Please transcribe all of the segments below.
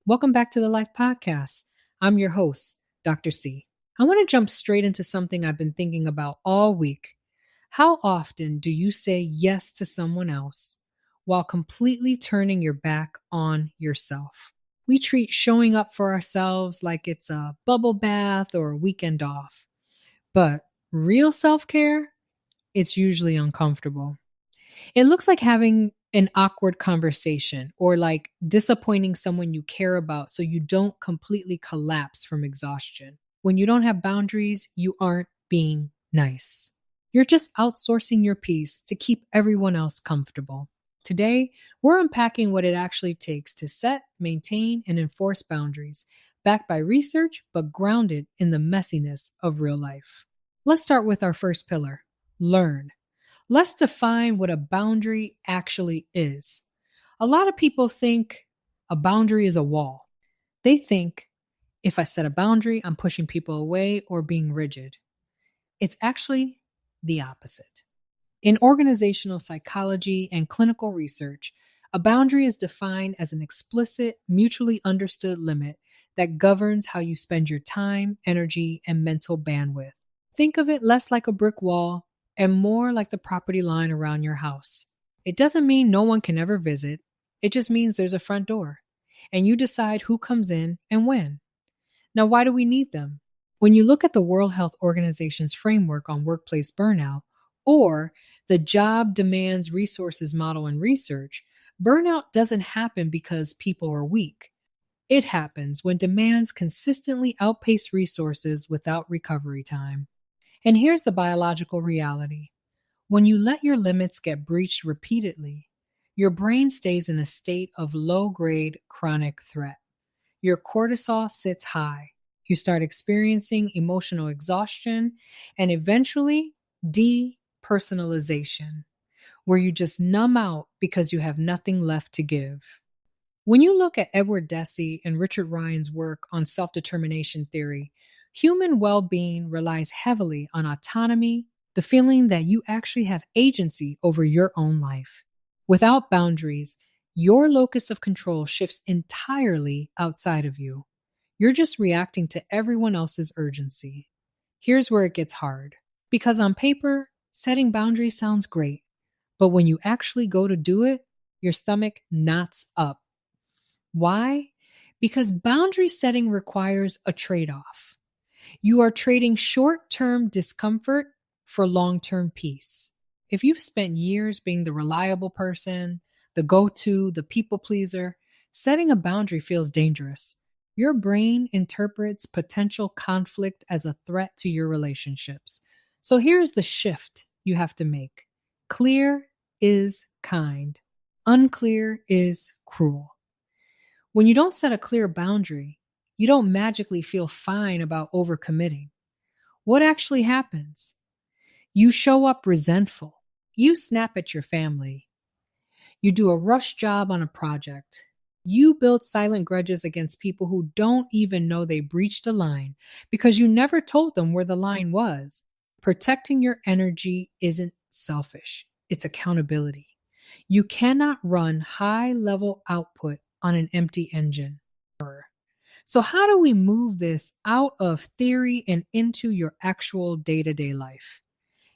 Welcome back to the Life Podcast. I'm your host, Dr. C. I want to jump straight into something I've been thinking about all week. How often do you say yes to someone else while completely turning your back on yourself? We treat showing up for ourselves like it's a bubble bath or a weekend off. But real self-care, it's usually uncomfortable. It looks like having an awkward conversation or like disappointing someone you care about so you don't completely collapse from exhaustion. When you don't have boundaries, you aren't being nice. You're just outsourcing your peace to keep everyone else comfortable. Today, we're unpacking what it actually takes to set, maintain, and enforce boundaries, backed by research but grounded in the messiness of real life. Let's start with our first pillar: learn. Let's define what a boundary actually is. A lot of people think a boundary is a wall. They think if I set a boundary, I'm pushing people away or being rigid. It's actually the opposite. In organizational psychology and clinical research, a boundary is defined as an explicit, mutually understood limit that governs how you spend your time, energy, and mental bandwidth. Think of it less like a brick wall and more like the property line around your house. It doesn't mean no one can ever visit. It just means there's a front door, and you decide who comes in and when. Now, why do we need them? When you look at the World Health Organization's framework on workplace burnout or the job demands resources model in research, burnout doesn't happen because people are weak. It happens when demands consistently outpace resources without recovery time. And here's the biological reality. When you let your limits get breached repeatedly, your brain stays in a state of low-grade chronic threat. Your cortisol sits high. You start experiencing emotional exhaustion and eventually depersonalization, where you just numb out because you have nothing left to give. When you look at Edward Deci and Richard Ryan's work on self-determination theory, human well-being relies heavily on autonomy, the feeling that you actually have agency over your own life. Without boundaries, your locus of control shifts entirely outside of you. You're just reacting to everyone else's urgency. Here's where it gets hard. Because on paper, setting boundaries sounds great, but when you actually go to do it, your stomach knots up. Why? Because boundary setting requires a trade-off. You are trading short-term discomfort for long-term peace. If you've spent years being the reliable person, the go-to, the people pleaser, setting a boundary feels dangerous. Your brain interprets potential conflict as a threat to your relationships. So here's the shift you have to make. Clear is kind. Unclear is cruel. When you don't set a clear boundary, you don't magically feel fine about overcommitting. What actually happens? You show up resentful. You snap at your family. You do a rush job on a project. You build silent grudges against people who don't even know they breached a line because you never told them where the line was. Protecting your energy isn't selfish. It's accountability. You cannot run high-level output on an empty engine. So how do we move this out of theory and into your actual day-to-day life?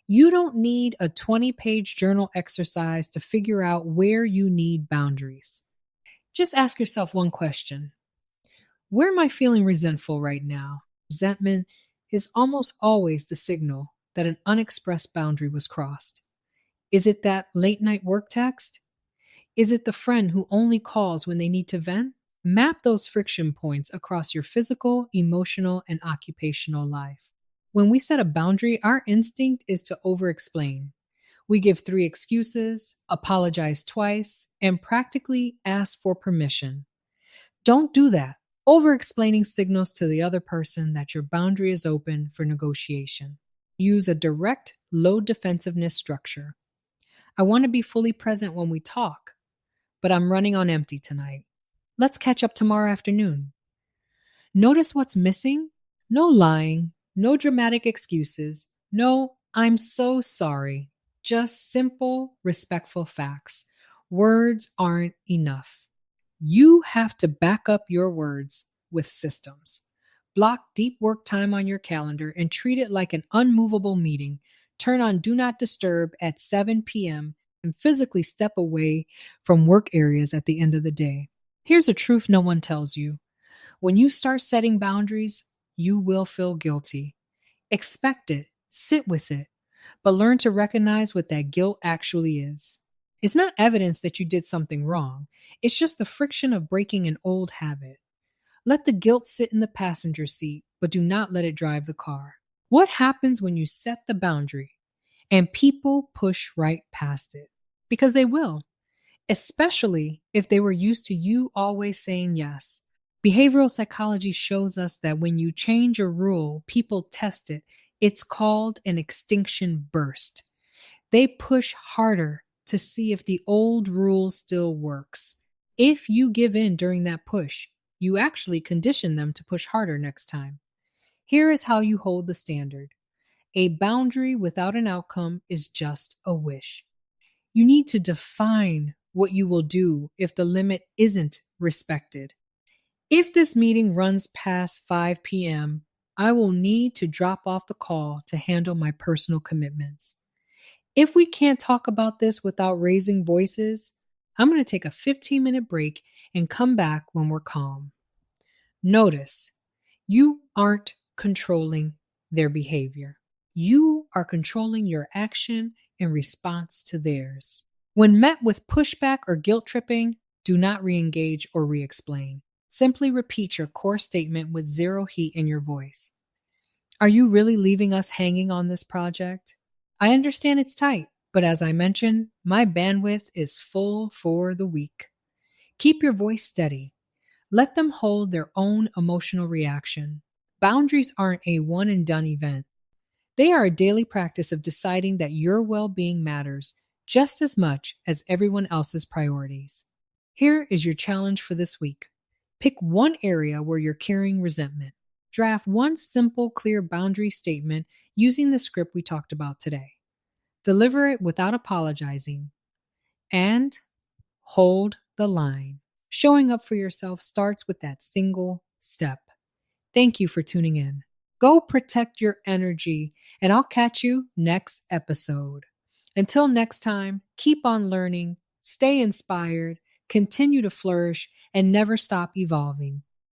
You don't need a 20-page journal exercise to figure out where you need boundaries. Just ask yourself one question. Where am I feeling resentful right now? Resentment is almost always the signal that an unexpressed boundary was crossed. Is it that late-night work text? Is it the friend who only calls when they need to vent? Map those friction points across your physical, emotional, and occupational life. When we set a boundary, our instinct is to over-explain. We give 3 excuses, apologize twice, and practically ask for permission. Don't do that. Over-explaining signals to the other person that your boundary is open for negotiation. Use a direct, low defensiveness structure. I want to be fully present when we talk, but I'm running on empty tonight. Let's catch up tomorrow afternoon. Notice what's missing? No lying, no dramatic excuses, no "I'm so sorry." Just simple, respectful facts. Words aren't enough. You have to back up your words with systems. Block deep work time on your calendar and treat it like an unmovable meeting. Turn on Do Not Disturb at 7 p.m. and physically step away from work areas at the end of the day. Here's a truth no one tells you. When you start setting boundaries, you will feel guilty. Expect it, sit with it, but learn to recognize what that guilt actually is. It's not evidence that you did something wrong, it's just the friction of breaking an old habit. Let the guilt sit in the passenger seat, but do not let it drive the car. What happens when you set the boundary and people push right past it? Because they will, especially if they were used to you always saying yes. Behavioral psychology shows us that when you change a rule, people test it. It's called an extinction burst. They push harder to see if the old rule still works. If you give in during that push, you actually condition them to push harder next time. Here is how you hold the standard. A boundary without an outcome is just a wish. You need to define what you will do if the limit isn't respected. If this meeting runs past 5 p.m., I will need to drop off the call to handle my personal commitments. If we can't talk about this without raising voices, I'm going to take a 15-minute break and come back when we're calm. Notice, you aren't controlling their behavior. You are controlling your action in response to theirs. When met with pushback or guilt tripping, do not re-engage or re-explain. Simply repeat your core statement with zero heat in your voice. Are you really leaving us hanging on this project? I understand it's tight, but as I mentioned, my bandwidth is full for the week. Keep your voice steady. Let them hold their own emotional reaction. Boundaries aren't a one and done event. They are a daily practice of deciding that your well-being matters just as much as everyone else's priorities. Here is your challenge for this week. Pick one area where you're carrying resentment. Draft one simple, clear boundary statement using the script we talked about today. Deliver it without apologizing. And hold the line. Showing up for yourself starts with that single step. Thank you for tuning in. Go protect your energy, and I'll catch you next episode. Until next time, keep on learning, stay inspired, continue to flourish, and never stop evolving.